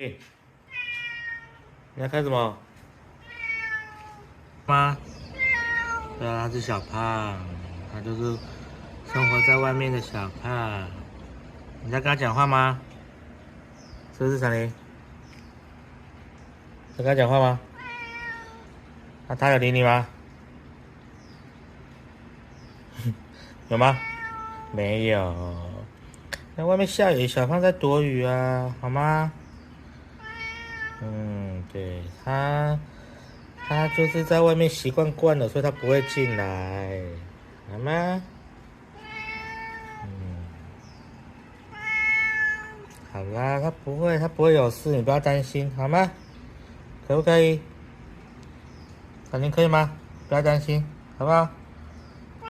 你要看什么？吗？对啊，他是小胖，他就是生活在外面的小胖。你在跟他讲话吗？是不是闪灵？在跟他讲话吗？他有理你吗？有吗？没有。那外面下雨，小胖在躲雨啊，好吗？对，他就是在外面习惯惯了，所以他不会进来，好吗？好啦，他不会有事，你不要担心，好吗？可不可以？肯定可以吗？不要担心，好不好？